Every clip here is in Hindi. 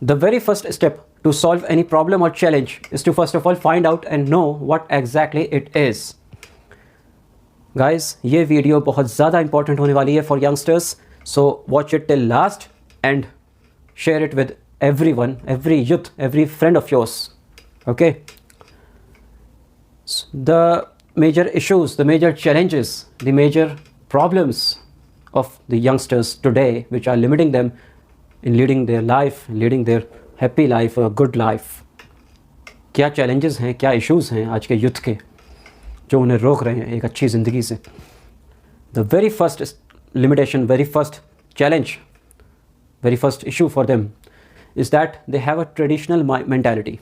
The very first step to solve any problem or challenge is to first of all find out and know what exactly it is. Guys, ये वीडियो बहुत ज़्यादा इंपॉर्टेंट होने वाली है for youngsters, so watch it till last and share it with everyone, every youth, every friend of yours. Okay? The major issues, the major challenges, the major problems of the youngsters today which are limiting them in leading their life, leading their happy life, a good life. क्या challenges हैं, क्या issues हैं आज के youth के जो उन्हें रोक रहे हैं एक अच्छी ज़िंदगी से. The very first limitation, very first challenge, very first issue for them is that they have a traditional mentality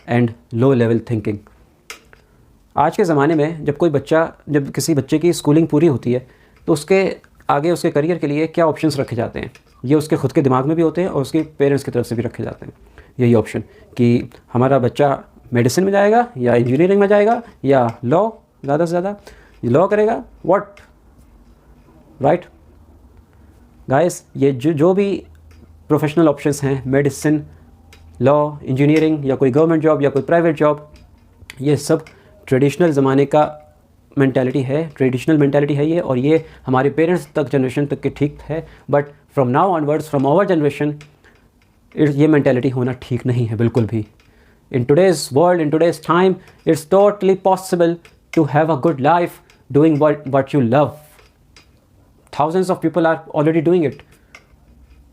and low level thinking. आज के ज़माने में जब किसी बच्चे की स्कूलिंग पूरी होती है तो उसके आगे उसके करियर के लिए क्या ऑप्शंस रखे जाते हैं, ये उसके खुद के दिमाग में भी होते हैं और उसके पेरेंट्स की तरफ से भी रखे जाते हैं. यही ऑप्शन कि हमारा बच्चा मेडिसिन में जाएगा या इंजीनियरिंग में जाएगा या लॉ, ज़्यादा से ज़्यादा लॉ करेगा. व्हाट, राइट गाइस, ये जो भी प्रोफेशनल ऑप्शंस हैं, मेडिसिन, लॉ, इंजीनियरिंग या कोई गवर्नमेंट जॉब या कोई प्राइवेट जॉब, ये सब ट्रेडिशनल ज़माने का मेंटालिटी है, ट्रेडिशनल मेंटालिटी है ये, और ये हमारे पेरेंट्स तक, जनरेशन तक के ठीक है. But from now onwards, from our generation, ये मेंटालिटी होना ठीक नहीं है बिल्कुल भी. In today's world, in today's time, it's totally possible to have a good life doing what you love. Thousands of people are already doing it,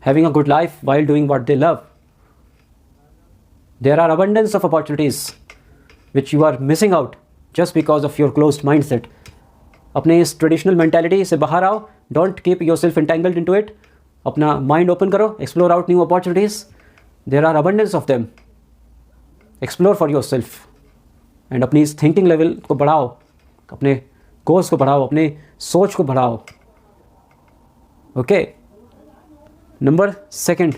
having a good life while doing what they love. There are abundance of opportunities which you are missing out just because of your closed mindset. अपने इस ट्रेडिशनल मेंटालिटी से बाहर आओ. Don't keep yourself entangled into it. अपना माइंड ओपन करो, explore out new opportunities. There are abundance of them. Explore for yourself and अपनी इस थिंकिंग लेवल को बढ़ाओ, अपने गोल्स को बढ़ाओ, अपने सोच को बढ़ाओ. Okay. Number second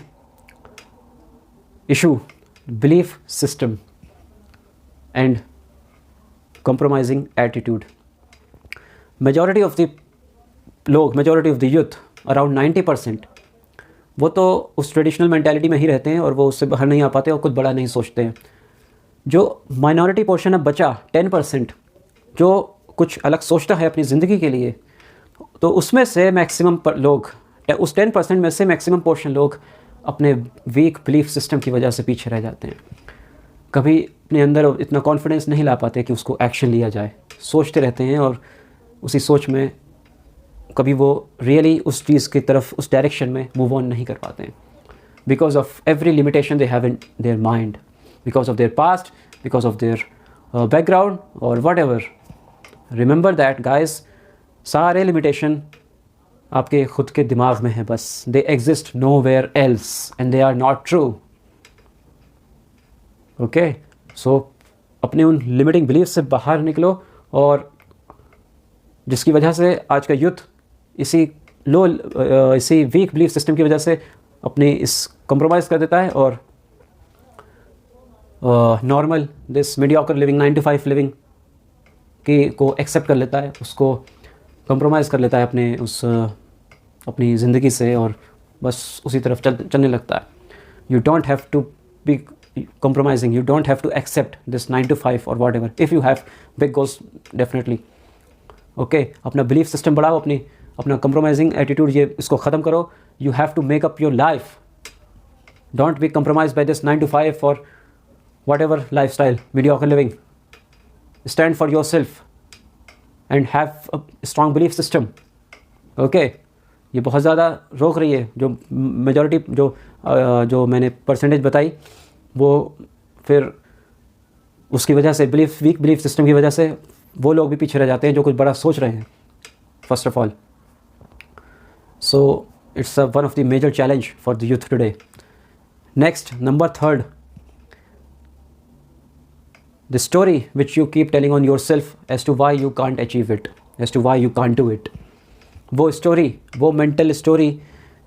issue, belief system and compromising attitude. Majority of the youth, around 90%, वो तो उस ट्रेडिशनल मेंटालिटी में ही रहते हैं और वो उससे बाहर नहीं आ पाते और कुछ बड़ा नहीं सोचते हैं. जो माइनॉरिटी पोर्शन है बचा 10%, जो कुछ अलग सोचता है अपनी ज़िंदगी के लिए, तो उसमें से मैक्सिमम लोग, उस 10% में से मैक्सिमम पोर्शन लोग अपने वीक बिलीफ सिस्टम की वजह से पीछे रह जाते हैं. कभी अपने अंदर इतना कॉन्फिडेंस नहीं ला पाते कि उसको एक्शन लिया जाए. सोचते रहते हैं और उसी सोच में कभी वो रियली उस चीज़ की तरफ, उस डायरेक्शन में मूव ऑन नहीं कर पाते हैं. Because of every limitation they have in their mind, because of their past, because of their background और whatever. Remember that guys, सारे लिमिटेशन आपके खुद के दिमाग में है बस. They exist nowhere else and they are not true. Okay. So अपने उन लिमिटिंग बिलीफ से बाहर निकलो, और जिसकी वजह से आज का यूथ इसी वीक बिलीफ सिस्टम की वजह से अपनी इस कंप्रोमाइज़ कर देता है और normal this mediocre living, 9 to 5 living को एक्सेप्ट कर लेता है, उसको कंप्रोमाइज़ कर लेता है अपनी ज़िंदगी से और बस उसी तरफ चलने लगता है. You don't have to be compromising, you don't have to accept this 9 to 5 or whatever. If you have big goals, definitely. Okay, अपना belief system बढ़ाओ, अपना compromising attitude इसको ख़त्म करो. You have to make up your life. Don't be compromised by this 9 to 5 or whatever lifestyle, mediocre living. Stand for yourself and have a strong belief system. Okay, ये बहुत ज़्यादा रोक रही है. जो मेजॉरिटी जो मैंने परसेंटेज बताई, वो फिर उसकी वजह से वीक बिलीफ सिस्टम की वजह से वो लोग भी पीछे रह जाते हैं जो कुछ बड़ा सोच रहे हैं, first of all. So it's one of the major challenge for the youth today. Next, number third, the story which you keep telling on yourself as to why you can't achieve it, as to why you can't do it. वो स्टोरी, वो मेंटल स्टोरी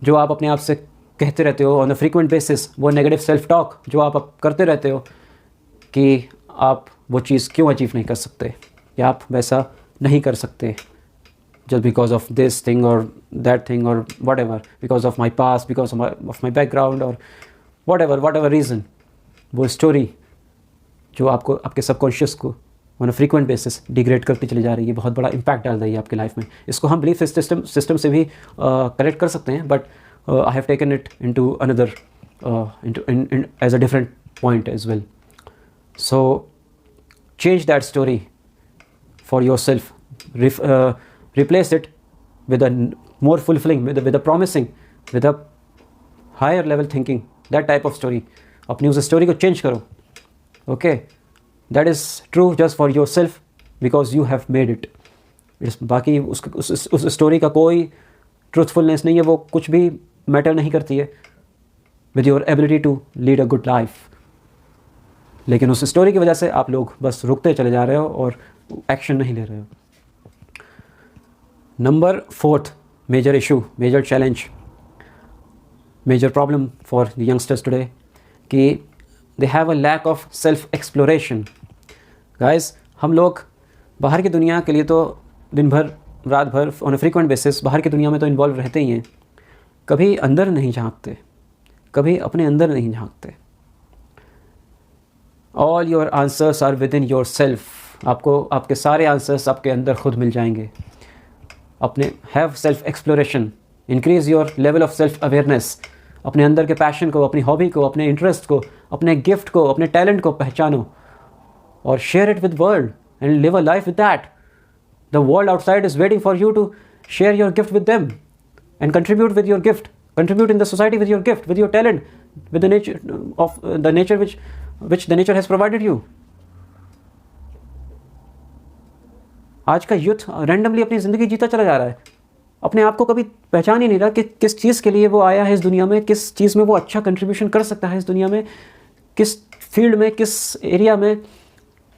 जो आप अपने आप से कहते रहते हो ऑन अ फ्रीक्वेंट बेसिस, वो नेगेटिव सेल्फ टॉक जो आप करते रहते हो कि आप वो चीज़ क्यों अचीव नहीं कर सकते या आप वैसा नहीं कर सकते, just because of this thing or that thing or whatever, because of my past, because of my background or what ever reason, वो स्टोरी जो आपको आपके सबकॉन्शियस को on a frequent basis degrade करती चली जा रही है, बहुत बड़ा इम्पैक्ट डाल रही है आपकी लाइफ में। इसको हम बिलीफ सिस्टम से भी करेक्ट कर सकते हैं, but I have taken it into another as a different point as well. So change that story for yourself, replace it with a more fulfilling, with a promising, with a higher level thinking, that type of story. अपनी उस स्टोरी को चेंज करो, okay? That is true just for your self because you have made it. बाकी उस स्टोरी का कोई ट्रूथफुलनेस नहीं है, वो कुछ भी मैटर नहीं करती है with your ability to lead a good life. लेकिन उस स्टोरी की वजह से आप लोग बस रुकते चले जा रहे हो और एक्शन नहीं ले रहे हो। Number 4th major issue, major challenge, major problem for the youngsters today कि they have a lack of self exploration. Guys, हम लोग बाहर की दुनिया के लिए तो दिन भर रात भर on a frequent basis बाहर की दुनिया में तो इन्वॉल्व रहते ही हैं, कभी अंदर नहीं झांकते, कभी अपने अंदर नहीं झांकते। All your answers are within yourself. आपको आपके सारे आंसर्स आपके अंदर खुद मिल जाएंगे। अपने have self exploration, increase your level of self awareness. अपने अंदर के पैशन को, अपनी हॉबी को, अपने इंटरेस्ट को, अपने गिफ्ट को, अपने टैलेंट को पहचानो और share it with world and live a life with that. The world outside is waiting for you to share your gift with them and contribute with your gift, contribute in the society with your gift, with your talent, with the nature of the nature which the nature has provided you. आज का यूथ रैंडमली अपनी ज़िंदगी जीता चला जा रहा है, अपने आप को कभी पहचान ही नहीं रहा कि किस चीज़ के लिए वो आया है इस दुनिया में, किस चीज़ में वो अच्छा कंट्रीब्यूशन कर सकता है इस दुनिया में, किस फील्ड में, किस एरिया में,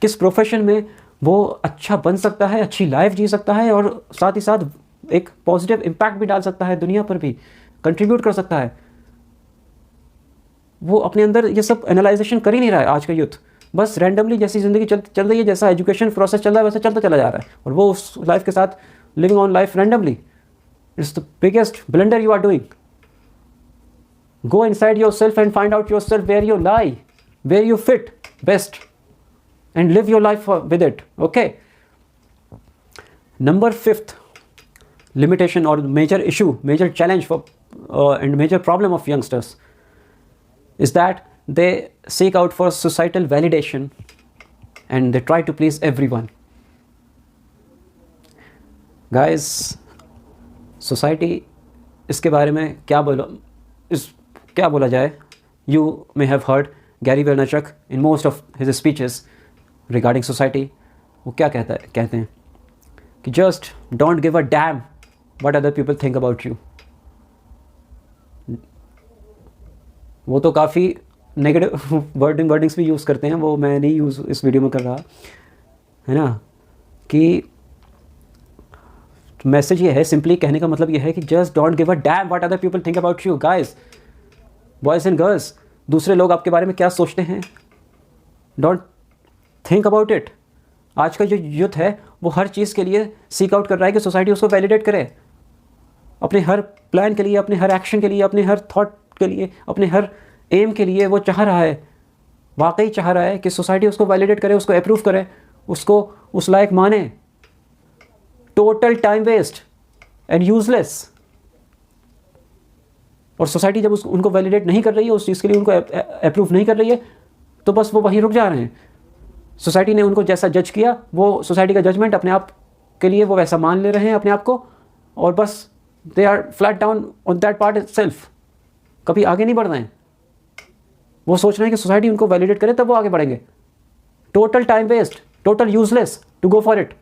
किस प्रोफेशन में वो अच्छा बन सकता है, अच्छी लाइफ जी सकता है और साथ ही साथ एक पॉजिटिव इम्पैक्ट भी डाल सकता है, दुनिया पर भी कंट्रीब्यूट कर सकता है। वो अपने अंदर ये सब एनालाइजेशन कर ही नहीं रहा है आज का यूथ। बस रैंडमली जैसी ज़िंदगी चल रही है, जैसा एजुकेशन प्रोसेस चल रहा है वैसे चलता चला जा रहा है और वो उस लाइफ के साथ living on life randomly. It's the biggest blunder you are doing. Go inside yourself and find out yourself, where you lie, where you fit best and live your life with it, okay? Number 5th limitation or major issue, major challenge for and major problem of youngsters is that they seek out for societal validation and they try to please everyone. Guys, society इसके बारे में क्या बोला जाए? You may have heard Gary Vaynerchuk in most of his speeches regarding society. वो क्या कहते हैं कि just don't give a damn what other people think about you. वो तो काफ़ी नेगेटिव वर्डिंग्स भी यूज़ करते हैं, वो मैं नहीं यूज़ इस वीडियो में कर रहा, है ना? कि मैसेज ये है, सिंपली कहने का मतलब ये है कि just don't give a dam what other people think about you. Guys, boys and girls, दूसरे लोग आपके बारे में क्या सोचते हैं, डोंट थिंक अबाउट इट। आज का जो यूथ है वो हर चीज़ के लिए सीक आउट कर रहा है कि सोसाइटी उसको वैलिडेट करे, अपने हर प्लान के लिए, अपने हर एक्शन के लिए, अपने हर थॉट के लिए, अपने हर एम के लिए वो चाह रहा है, वाकई चाह रहा है कि सोसाइटी उसको वैलिडेट करे, उसको अप्रूव करे, उसको उस लायक माने। Total time waste and useless. और सोसाइटी जब उनको वैलिडेट नहीं कर रही है, उस चीज़ के लिए उनको अप्रूव नहीं कर रही है, तो बस वो वहीं रुक जा रहे हैं। सोसाइटी ने उनको जैसा जज किया, वो सोसाइटी का जजमेंट अपने आप के लिए वो वैसा मान ले रहे हैं अपने आप को, और बस they are flat down on that part itself. कभी आगे नहीं बढ़ रहे हैं। वो सोच रहे हैं कि सोसाइटी उनको वैलिडेट करे तब वो आगे बढ़ेंगे। Total time waste, total useless to go for it,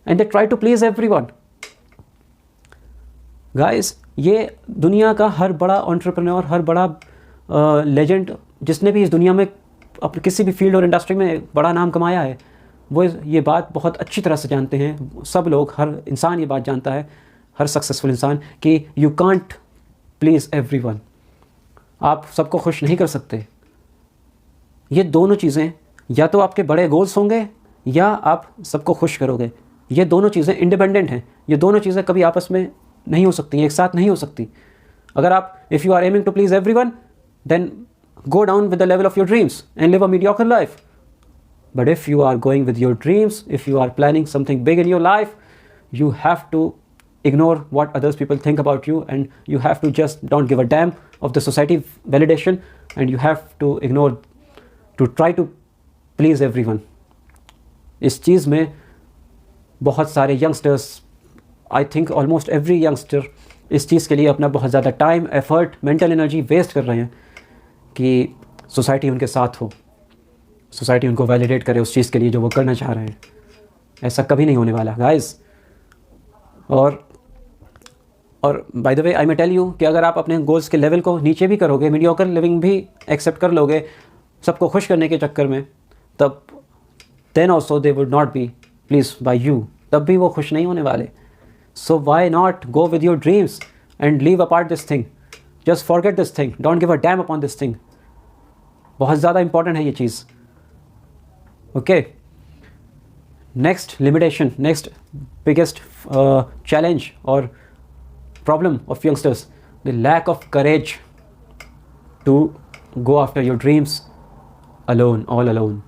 and they try to please everyone. Guys, ये दुनिया का हर बड़ा एंटरप्रेन्योर, हर बड़ा लेजेंड, जिसने भी इस दुनिया में अपने किसी भी फील्ड और इंडस्ट्री में बड़ा नाम कमाया है, वो ये बात बहुत अच्छी तरह से जानते हैं। सब लोग, हर इंसान ये बात जानता है, हर सक्सेसफुल इंसान, कि यू कांट प्लीज़ एवरीवन। आप सबको खुश नहीं कर सकते। ये दोनों चीज़ें, या तो आपके बड़े गोल्स होंगे या आप सबको खुश करोगे। ये दोनों चीज़ें इंडिपेंडेंट हैं। ये दोनों चीज़ें कभी आपस में नहीं हो सकती, एक साथ नहीं हो सकती। अगर आप if you are aiming to please everyone, then go down with the level of your dreams and live a mediocre life. But if you are going with your dreams, if you are planning something big in your life, you have to ignore what others people think about you, and you have to just don't give a damn of the society validation, and you have to ignore to try to please everyone. इस चीज़ में बहुत सारे youngsters, I think almost every youngster इस चीज़ के लिए अपना बहुत ज़्यादा time, effort, mental energy waste कर रहे हैं कि सोसाइटी उनके साथ हो, सोसाइटी उनको वैलिडेट करे उस चीज़ के लिए जो वो करना चाह रहे हैं. ऐसा कभी नहीं होने वाला गाइस. और by the way I may tell you कि अगर आप अपने गोल्स के लेवल को नीचे भी करोगे, मीडियोकर लिविंग भी एक्सेप्ट कर लोगे सबको खुश करने के चक्कर में, तब then also they would not be please by you, तब भी वो खुश नहीं होने वाले. So why not go with your dreams and leave apart this thing. Just forget this thing, don't give a damn upon this thing. बहुत ज़्यादा इंपॉर्टेंट है ये चीज़. Okay, next limitation, next biggest challenge और problem of youngsters, the lack of courage to go after your dreams alone, all alone.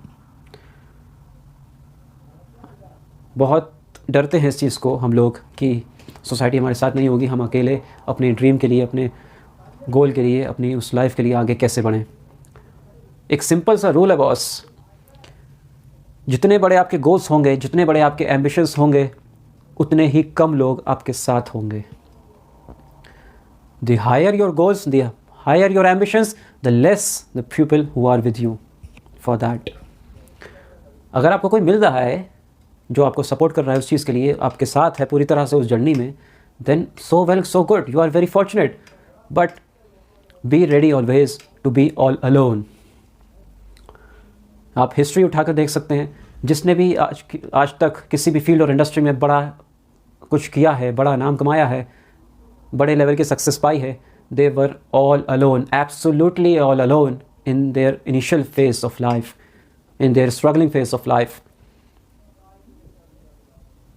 बहुत डरते हैं इस चीज़ को हम लोग कि सोसाइटी हमारे साथ नहीं होगी, हम अकेले अपने ड्रीम के लिए, अपने गोल के लिए, अपनी उस लाइफ के लिए आगे कैसे बढ़ें. एक सिंपल सा रूल है बॉस, जितने बड़े आपके गोल्स होंगे, जितने बड़े आपके एम्बिशंस होंगे, उतने ही कम लोग आपके साथ होंगे. The higher your goals, the higher your ambitions, the less the people who are with you for that. अगर आपको कोई मिल रहा है जो आपको सपोर्ट कर रहा है उस चीज़ के लिए, आपके साथ है पूरी तरह से उस जर्नी में, then so well so good, you are very fortunate. But be ready always to be all alone. आप हिस्ट्री उठाकर देख सकते हैं, जिसने भी आज तक किसी भी फील्ड और इंडस्ट्री में बड़ा कुछ किया है, बड़ा नाम कमाया है, बड़े लेवल की सक्सेस पाई है, they were all alone, absolutely all alone in their initial phase of life, in their struggling phase of life.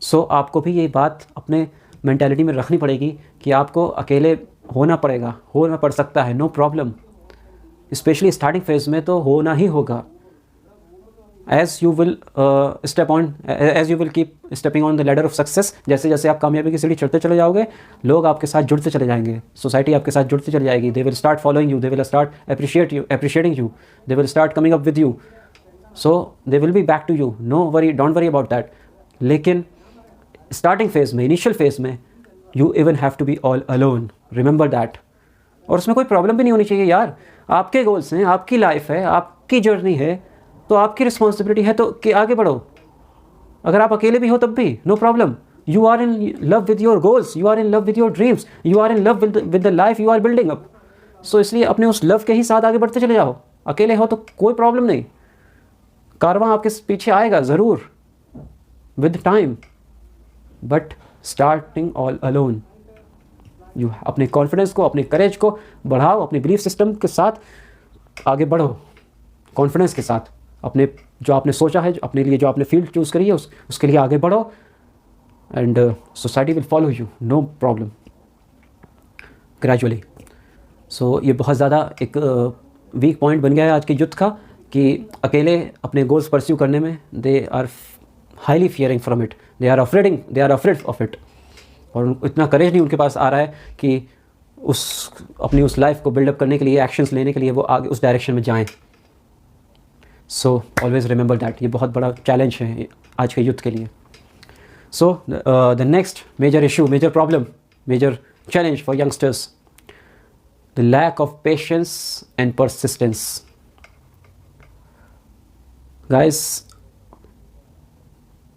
So आपको भी ये बात अपने मेंटालिटी में रखनी पड़ेगी कि आपको अकेले होना पड़ेगा, होना पड़ सकता है, no problem. Specially starting phase में तो होना ही होगा. As you will as you will keep stepping on the ladder of success, जैसे जैसे आप कामयाबी की सीढ़ी चढ़ते चले जाओगे, लोग आपके साथ जुड़ते चले जाएंगे, सोसाइटी आपके साथ जुड़ती चली जाएगी. They will start following you, they will start appreciating you, they will start coming up with you, so they will be back to you. Don't worry about that. लेकिन स्टार्टिंग फेज में, इनिशियल फेज में, you even have to be all alone. Remember that. और उसमें कोई प्रॉब्लम भी नहीं होनी चाहिए यार. आपके गोल्स हैं, आपकी लाइफ है, आपकी जर्नी है, तो आपकी रिस्पॉन्सिबिलिटी है तो कि आगे बढ़ो. अगर आप अकेले भी हो तब भी no problem. You are in love with your goals, you are in love with your dreams, you are in love with the life you are building up. So इसलिए अपने उस लव के ही साथ आगे बढ़ते चले जाओ. अकेले हो तो कोई प्रॉब्लम नहीं, कारवां आपके पीछे आएगा ज़रूर with time, but starting all alone. You अपने कॉन्फिडेंस को, अपने करेज को बढ़ाओ, अपने बिलीफ सिस्टम के साथ आगे बढ़ो, कॉन्फिडेंस के साथ. अपने जो आपने सोचा है, अपने लिए जो आपने फील्ड चूज़ करी है, उसके लिए आगे बढ़ो, and society will follow you, no problem, gradually. So ये बहुत ज़्यादा एक वीक पॉइंट बन गया है आज के युद्ध का कि अकेले अपने गोल्स परस्यू करने में they are highly fearing from it, they are afraid of it. और इतना करेज नहीं उनके पास आ रहा है कि अपनी उस लाइफ को बिल्डअप करने के लिए, एक्शंस लेने के लिए वो आगे उस डायरेक्शन में जाएं. So always remember that. ये बहुत बड़ा चैलेंज है आज के युद्ध के लिए. So the next major issue, major problem, major challenge for youngsters, the lack of patience and persistence. Guys,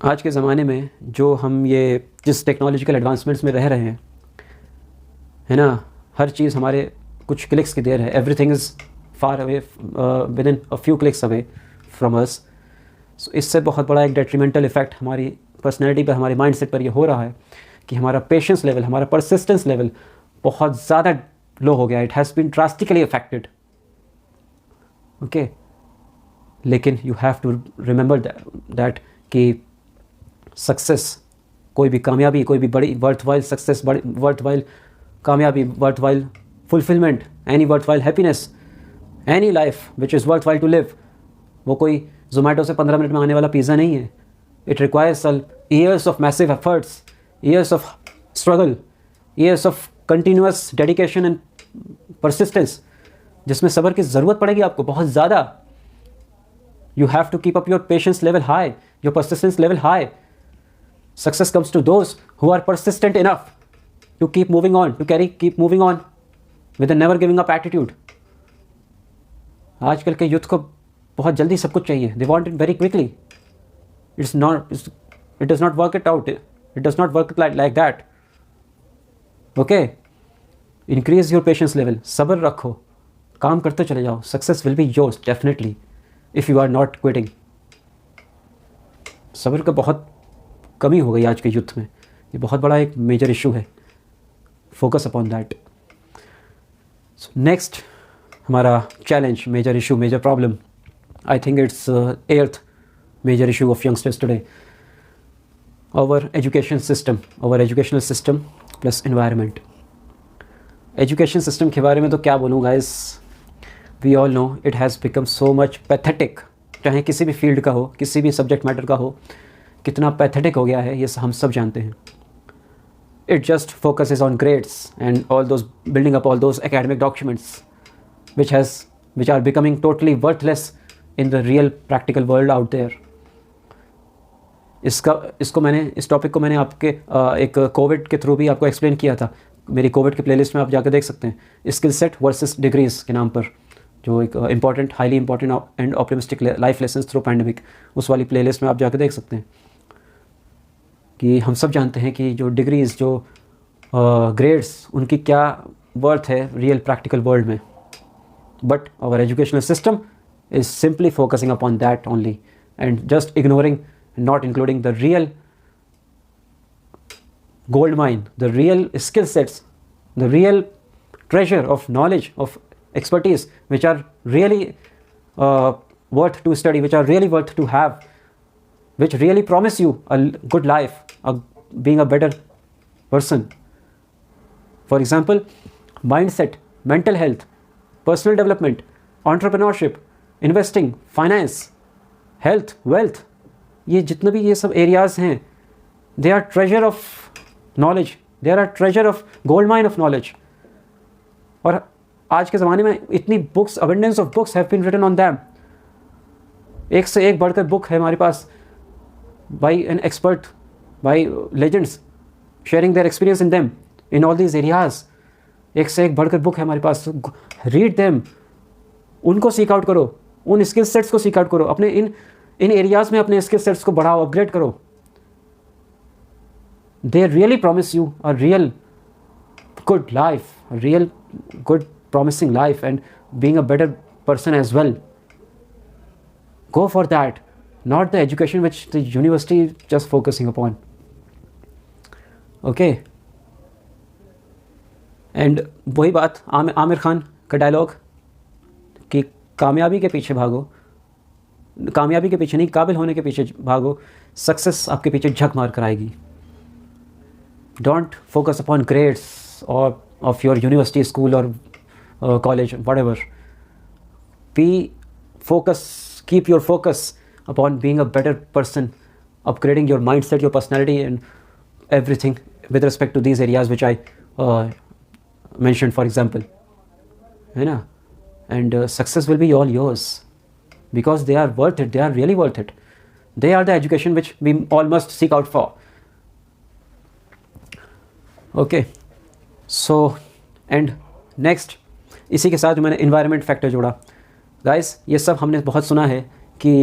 आज के ज़माने में जो हम ये जिस टेक्नोलॉजिकल एडवांसमेंट्स में रह रहे हैं, है ना, हर चीज़ हमारे कुछ क्लिक्स की देर है. Everything is far away, within a few clicks away from us. So इससे बहुत बड़ा एक डेट्रीमेंटल इफेक्ट हमारी पर्सनैलिटी पर, हमारे माइंडसेट पर ये हो रहा है कि हमारा पेशेंस लेवल, हमारा परसिस्टेंस लेवल बहुत ज़्यादा लो हो गया. It has been drastically affected. Okay, लेकिन you have to remember that कि सक्सेस, कोई भी कामयाबी, कोई भी बड़ी वर्थवाइल सक्सेस, बड़ी वर्थवाइल कामयाबी, worthwhile fulfillment, any worthwhile happiness, any life which is worthwhile to live, वो कोई Zomato से 15 मिनट में आने वाला पिज़्ज़ा नहीं है. It requires years of massive efforts, years of struggle, years of continuous dedication and persistence, जिसमें सब्र की ज़रूरत पड़ेगी आपको बहुत ज़्यादा. You have to keep up your patience level high, your persistence level high. Success comes to those who are persistent enough to keep moving on, keep moving on with a never giving up attitude. आजकल के यूथ को बहुत जल्दी सब कुछ चाहिए. They want it very quickly. It does not work it out. It does not work like that. Okay? Increase your patience level. सब्र रखो. काम करते चले जाओ. Success will be yours definitely if you are not quitting. सब्र का बहुत कमी हो गई आज के यूथ में. ये बहुत बड़ा एक मेजर इशू है. Focus upon that. नेक्स्ट हमारा challenge, major issue, major problem, I think it's earth major issue of youngsters today. our educational system plus environment. Education system के बारे में तो क्या बोलूँ guys. We all know it has become so much pathetic. चाहे किसी भी फील्ड का हो, किसी भी सब्जेक्ट मैटर का हो, कितना पैथेटिक हो गया है ये हम सब जानते हैं. It just focuses on grades and all those building up all those academic documents which are becoming totally worthless in the real practical world out there. इस टॉपिक को मैंने आपके एक कोविड के थ्रू भी आपको एक्सप्लेन किया था. मेरी कोविड के प्लेलिस्ट में आप जाकर देख सकते हैं. स्किल सेट वर्सेस डिग्रीज के नाम पर, जो एक highly important and optimistic life lessons through pandemic, उस वाली प्लेलिस्ट में आप जाकर देख सकते हैं कि हम सब जानते हैं कि जो डिग्रीज, जो ग्रेड्स, उनकी क्या वर्थ है रियल प्रैक्टिकल वर्ल्ड में. But our educational system is simply focusing upon that only and just ignoring, not including the real gold mine, the real skill sets, the real treasure of knowledge, of expertise, which are really worth to study, which are really worth to have, which really promise you a good life, being a better person. For example, mindset, mental health, personal development, entrepreneurship, investing, finance, health, wealth, ये जितने भी ये सब एरियाज़ हैं, they are treasure of knowledge, they are treasure of gold mine of knowledge. और आज के ज़माने में इतनी books, abundance of books have been written on them. एक से एक बढ़कर बुक है हमारे पास by an expert, by legends sharing their experience in them in all these areas. एक से एक बढ़कर बुक है हमारे पास. रीड दैम, उनको सीक आउट करो, उन स्किल सेट्स को सीक आउट करो, अपने इन एरियाज़ में अपने स्किल सेट्स को बढ़ाओ, अपग्रेड करो. They really promise you a real good life, a real good promising life and being a better person as well. Go for that, not the education which the university just focusing upon. Okay. And वही बात, आमिर खान का डायलॉग कि कामयाबी के पीछे भागो, कामयाबी के पीछे नहीं, काबिल होने के पीछे भागो, सक्सेस आपके पीछे झक मार कर आएगी. डोंट फोकस अपॉन ग्रेड्स और ऑफ योर यूनिवर्सिटी, स्कूल और college, whatever. Be focus, keep your focus upon being a better person, upgrading your mind set, your personality and everything with respect to these areas which I mentioned for example, है ना. And success will be all yours because they are worth it. They are really worth it. They are the education which we all must seek out for. Okay. So, and next, इसी के साथ मैंने environment factor जोड़ा. Guys, ये सब हमने बहुत सुना है कि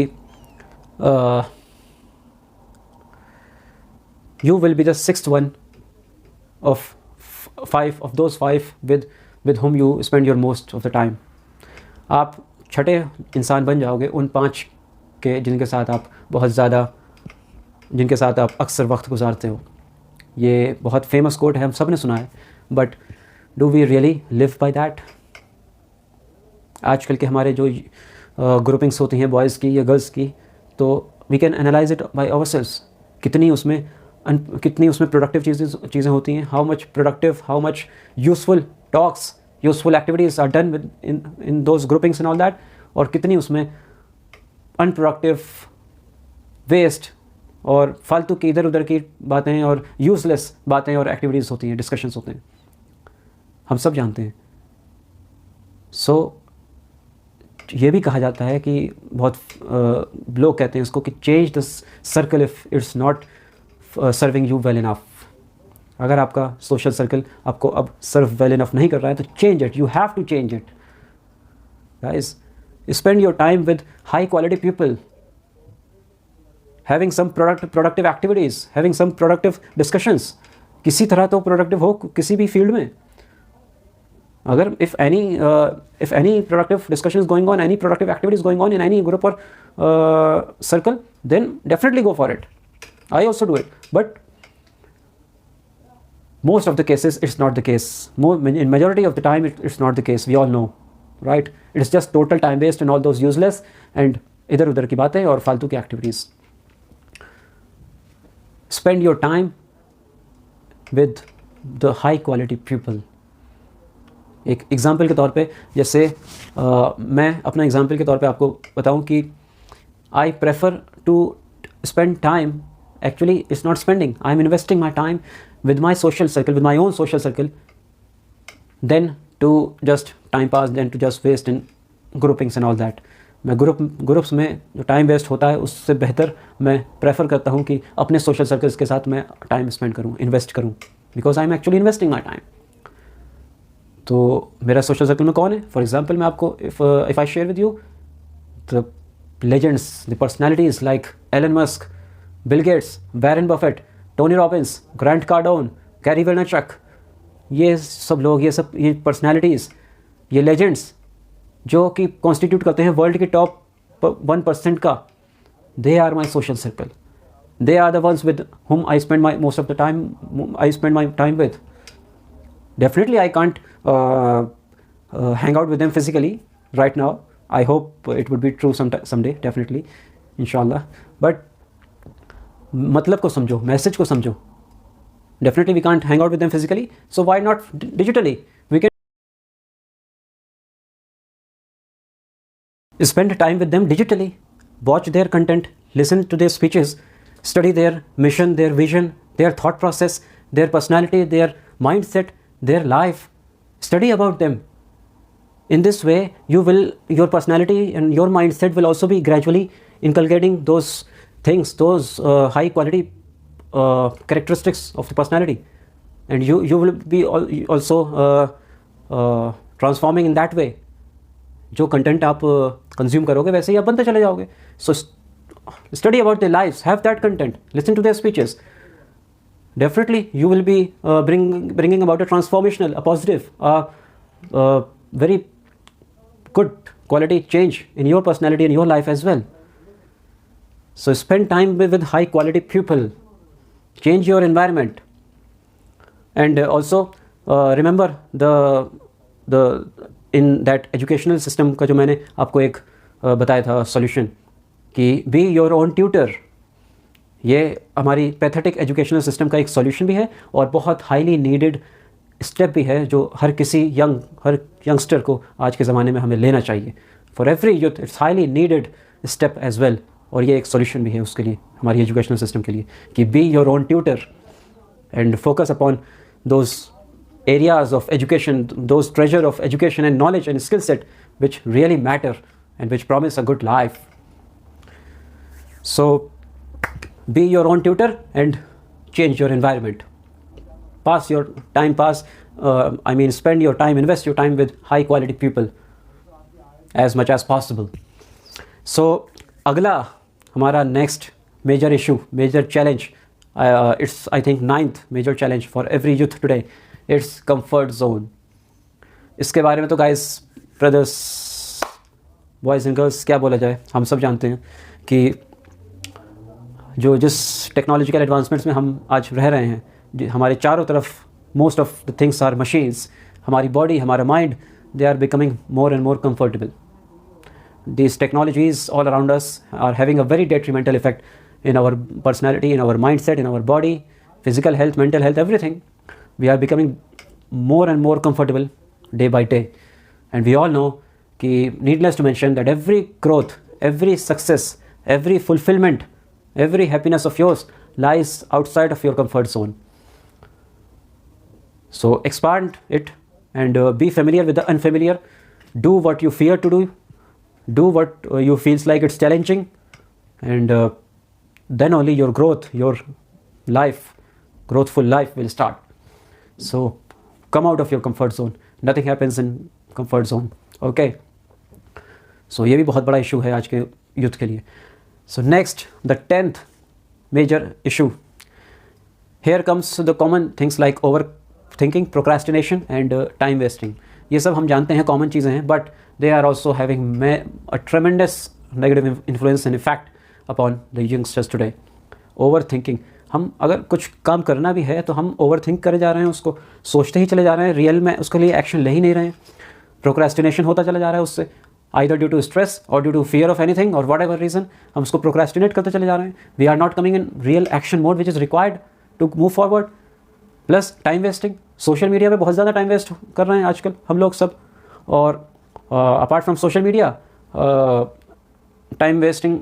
you will be the sixth one of those five with whom you spend your most of the time. आप छठे इंसान बन जाओगे उन 5 के जिनके साथ आप अक्सर वक्त गुजारते हो. ये बहुत फेमस कोट है, हम सब ने सुना है, but do we really live by that? आजकल के हमारे जो ग्रुपिंग्स होती हैं बॉयज़ की या गर्ल्स की, तो we can analyse it by ourselves. कितनी उसमें प्रोडक्टिव चीज़ें होती हैं, how much productive, how much useful talks useful activities are done within those groupings and all that, और कितनी उसमें अनप्रोडक्टिव, वेस्ट और फालतू की इधर उधर की बातें और यूजलेस बातें और एक्टिविटीज़ होती हैं, डिस्कशंस होते हैं, हम सब जानते हैं। सो ये भी कहा जाता है कि बहुत लोग कहते हैं इसको कि change the circle if it's not serving you well enough. अगर आपका सोशल सर्कल आपको अब सर्व वेल इनफ नहीं कर रहा है तो change it, you have to change it guys. Spend your time with high quality people, having some productive activities, having some productive discussions. किसी तरह तो प्रोडक्टिव हो किसी भी फील्ड में। अगर if any productive discussion is going on, any productive activity is going on in any group or circle, then definitely go for it. I also do it, but most of the cases it's not the case. In majority of the time it's not the case. We all know, right? It's just total time waste and all those useless and इधर उधर की बातें और फालतू की activities. Spend your time with the high quality people. एक एग्ज़ाम्पल के तौर पे, जैसे मैं अपना एग्ज़ाम्पल के तौर पे आपको बताऊं कि I prefer to spend time, actually it's not spending, I am investing my time with my social circle, with my own social circle, than to just time pass, than to just waste in groupings and all that. मैं ग्रुप्स में जो टाइम वेस्ट होता है उससे बेहतर मैं प्रेफर करता हूँ कि अपने सोशल सर्कल्स के साथ मैं टाइम स्पेंड करूँ, इन्वेस्ट करूँ, because I am actually investing my time. तो मेरा सोशल सर्कल में कौन है? फॉर एग्जाम्पल मैं आपको if I share with you the legends, the personalities like Elon Musk, Bill Gates, Warren Buffett, Tony Robbins, Grant Cardone, Gary Vaynerchuk, ये सब लोग, ये पर्सनैलिटीज़, ये लेजेंड्स जो कि कॉन्स्टिट्यूट करते हैं वर्ल्ड के टॉप 1% का, they are my social circle, they are the ones with whom I spend my most of the time, I spend my time with. Definitely I can't hang out with them physically right now. I hope it would be true someday, definitely, inshallah. But मतलब को समझो, मैसेज को समझो. Definitely we can't hang out with them physically, so why not digitally? We can spend time with them digitally, watch their content, listen to their speeches, study their mission, their vision, their thought process, their personality, their mindset, their life. Study about them. In this way, your personality and your mindset will also be gradually inculcating those things, those high quality characteristics of the personality, and you will be also transforming in that way. जो कंटेंट आप कंज्यूम करोगे वैसे ही आप बनते चले जाओगे. So study about their lives, have that content, listen to their speeches. Definitely you will be bringing about a transformational, a positive, very good quality change in your personality and your life as well. So spend time with high quality people, change your environment, and also remember the in that educational system का जो मैंने आपको एक बताया था solution कि be your own tutor. ये हमारी पैथेटिक एजुकेशनल सिस्टम का एक सॉल्यूशन भी है और बहुत हाईली नीडेड स्टेप भी है जो हर यंगस्टर को आज के ज़माने में हमें लेना चाहिए. For every youth it's highly needed step as well. और ये एक सॉल्यूशन भी है उसके लिए, हमारी एजुकेशनल सिस्टम के लिए, कि be your own tutor and focus upon those areas of education, those treasure of education and knowledge and skill set which really matter and which promise a good life. So be your own tutor and change your environment. Spend your time, invest your time with high quality people as much as possible. So अगला हमारा next major issue, major challenge, it's I think 9th major challenge for every youth today. It's comfort zone. इसके बारे में तो guys, brothers, boys and girls, क्या बोला जाए, हम सब जानते हैं कि जिस टेक्नोलॉजिकल एडवांसमेंट्स में हम आज रह रहे हैं, हमारे चारों तरफ most of the things are machines. हमारी बॉडी, हमारा mind, they are becoming more and more comfortable. These technologies all around us are having a very detrimental effect in our personality, in our mindset, in our body, physical health, mental health, everything. We are becoming more and more comfortable day by day. And we all know, needless to mention, that every growth, every success, every fulfillment, every happiness of yours lies outside of your comfort zone. So expand it and be familiar with the unfamiliar. Do what you fear to do. Do what you feels like it's challenging, and then only your growth, your life, growthful life will start. So come out of your comfort zone. Nothing happens in comfort zone. Okay. So ये भी बहुत बड़ा इशू है आज के यूथ के लिए. So next, the 10th major issue. Here comes the common things like overthinking, procrastination and time wasting. ये सब हम जानते हैं, कॉमन चीज़ें हैं, but they are also having a tremendous negative influence and effect upon the youngsters today. Overthinking. हम अगर कुछ काम करना भी है तो हम ओवरथिंक करे जा रहे हैं, उसको सोचते ही चले जा रहे हैं, रियल में उसके लिए एक्शन ले ही नहीं रहे हैं. प्रोक्रेस्टिनेशन होता चला जा रहा है उससे, either due to stress or due to fear of anything or whatever reason, हम उसको प्रोक्रेस्टिनेट करते चले जा रहे हैं. We are not coming in real action mode which is required to move forward. Plus time wasting. Social media पे बहुत ज़्यादा टाइम वेस्ट कर रहे हैं आजकल हम लोग सब. और apart from social media, time wasting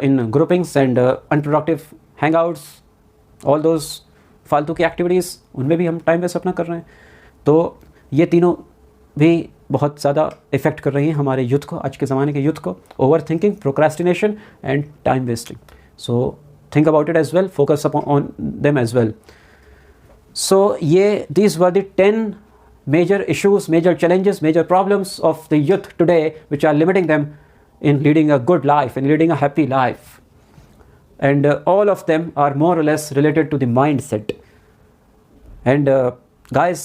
in groupings and unproductive Hangouts, all those फालतू की एक्टिविटीज़, उनमें भी हम टाइम वेस्ट अपना कर रहे हैं. तो ये तीनों भी बहुत ज़्यादा इफ़ेक्ट कर रही हैं हमारे यूथ को, आज के ज़माने के यूथ को. Overthinking, procrastination and time wasting. So think about it as well, focus on them as well. So these were the 10 major issues, major challenges, major problems of the youth today, which are limiting them in leading a good life and leading a happy life. And all of them are more or less related to the mindset. And guys,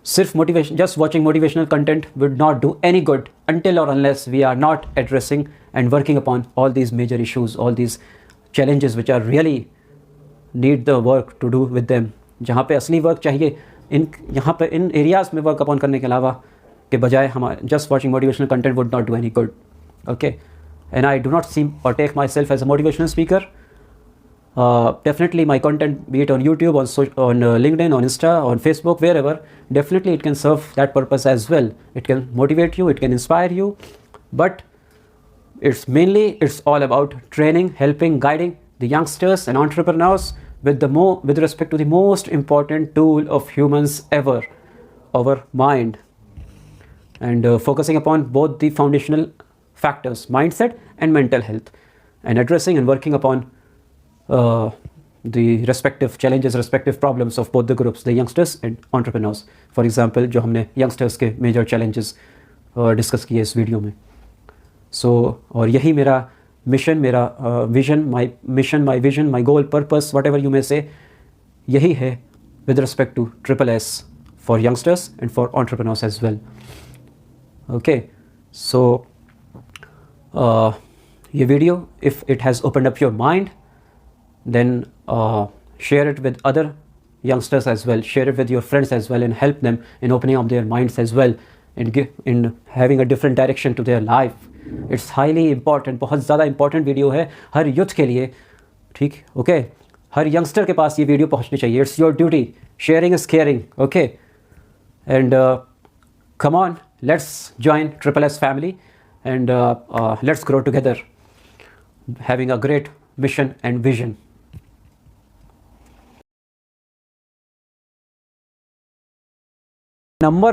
just watching motivational content would not do any good until or unless we are not addressing and working upon all these major issues, all these challenges which are really need the work to do with them. जहाँ पे असली वर्क चाहिए, यहाँ पे इन एरियाज़ में वर्क अपॉन करने के अलावा के बजाय हमारे just watching motivational content would not do any good. Okay. And I do not see और take myself as a motivational speaker. Definitely my content, be it on YouTube, on LinkedIn, on Insta, on Facebook, wherever, definitely it can serve that purpose as well. It can motivate you, it can inspire you, but it's all about training, helping, guiding the youngsters and entrepreneurs with respect to the most important tool of humans ever, our mind, and focusing upon both the foundational factors, mindset and mental health, and addressing and working upon the respective challenges, respective problems of both the groups, the youngsters and entrepreneurs. For example, जो हमने youngsters के major challenges discuss किए इस वीडियो में. So और यही मेरा मिशन, मेरा vision, my vision, my goal, purpose, whatever you may say, यही है with respect to SSS for youngsters and for entrepreneurs as well. Okay. So ये video, if it has opened up your mind, then share it with other youngsters as well, share it with your friends as well, and help them in opening up their minds as well, and in having a different direction to their life. It's highly important, बहुत ज़्यादा important वीडियो है हर यूथ के लिए. ठीक, ओके. हर यंगस्टर के पास ये वीडियो पहुंचनी चाहिए. It's your duty. Sharing is caring. Okay. And come on, let's join SSS family and let's grow together, having a great mission and vision. Number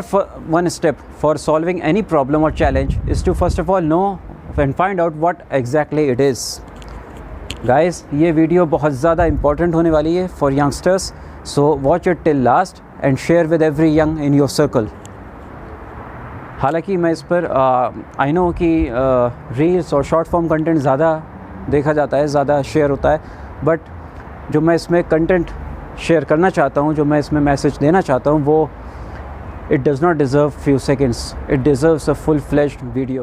one step for solving any problem or challenge is to first of all know and find out what exactly it is. Guys, ये वीडियो बहुत ज़्यादा important होने वाली है for youngsters, so watch it till last and share with every young in your circle. हालांकि मैं इस पर आई नो कि रील्स और शॉर्ट फॉर्म कंटेंट ज़्यादा देखा जाता है, ज़्यादा शेयर होता है, बट जो मैं इसमें कंटेंट शेयर करना चाहता हूँ, जो मैं इसमें मैसेज देना चाहता हूँ, वो it does not deserve few seconds. It deserves a full-fledged video.